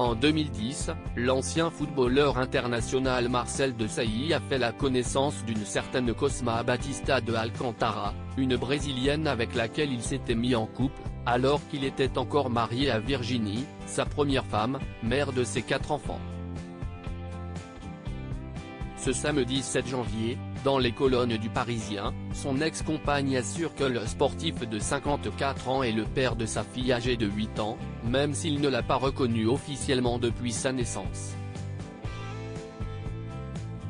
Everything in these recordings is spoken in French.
En 2010, l'ancien footballeur international Marcel Desailly a fait la connaissance d'une certaine Cosma Batista de Alcantara, une Brésilienne avec laquelle il s'était mis en couple, alors qu'il était encore marié à Virginie, sa première femme, mère de ses 4 enfants. Ce samedi 7 janvier, dans les colonnes du Parisien, son ex-compagne assure que le sportif de 54 ans est le père de sa fille âgée de 8 ans, même s'il ne l'a pas reconnue officiellement depuis sa naissance.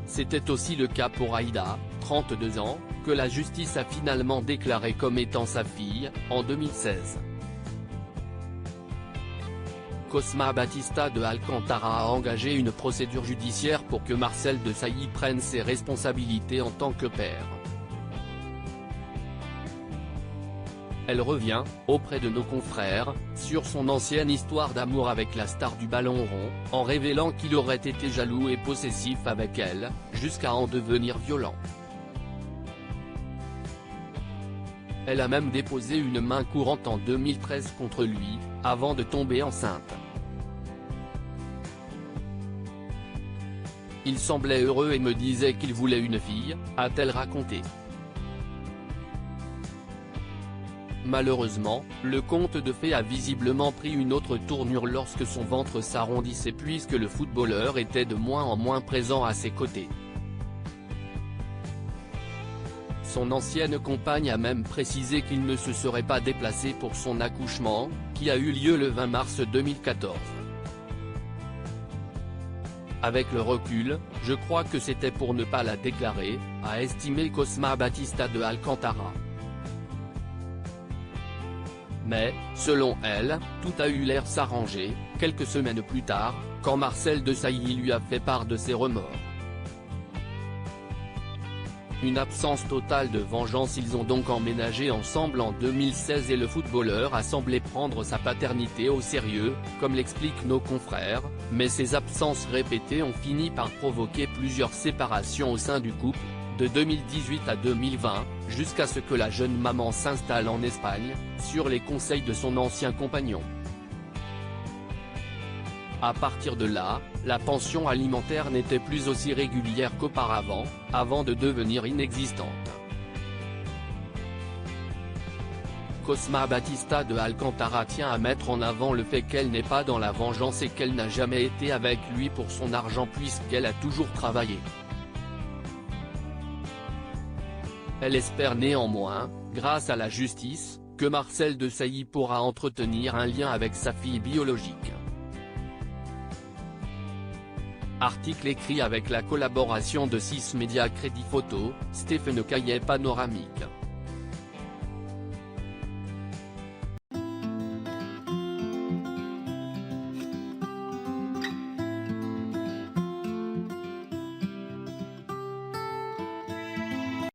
C'était aussi le cas pour Aïda, 32 ans, que la justice a finalement déclaré comme étant sa fille, en 2016. Cosma Batista de Alcantara a engagé une procédure judiciaire pour que Marcel Desailly prenne ses responsabilités en tant que père. Elle revient, auprès de nos confrères, sur son ancienne histoire d'amour avec la star du ballon rond, en révélant qu'il aurait été jaloux et possessif avec elle, jusqu'à en devenir violent. Elle a même déposé une main courante en 2013 contre lui, avant de tomber enceinte. Il semblait heureux et me disait qu'il voulait une fille, a-t-elle raconté. Malheureusement, le conte de fées a visiblement pris une autre tournure lorsque son ventre s'arrondissait puisque le footballeur était de moins en moins présent à ses côtés. Son ancienne compagne a même précisé qu'il ne se serait pas déplacé pour son accouchement, qui a eu lieu le 20 mars 2014. Avec le recul, je crois que c'était pour ne pas la déclarer, a estimé Cosma Batista de Alcantara. Mais, selon elle, tout a eu l'air s'arranger, quelques semaines plus tard, quand Marcel Desailly lui a fait part de ses remords. Une absence totale de vengeance. Ils ont donc emménagé ensemble en 2016 et le footballeur a semblé prendre sa paternité au sérieux, comme l'expliquent nos confrères, mais ces absences répétées ont fini par provoquer plusieurs séparations au sein du couple, de 2018 à 2020, jusqu'à ce que la jeune maman s'installe en Espagne, sur les conseils de son ancien compagnon. À partir de là, la pension alimentaire n'était plus aussi régulière qu'auparavant, avant de devenir inexistante. Cosma Batista de Alcantara tient à mettre en avant le fait qu'elle n'est pas dans la vengeance et qu'elle n'a jamais été avec lui pour son argent puisqu'elle a toujours travaillé. Elle espère néanmoins, grâce à la justice, que Marcel Desailly pourra entretenir un lien avec sa fille biologique. Article écrit avec la collaboration de 6 médias Crédit Photo, Stéphane Caillet Panoramique.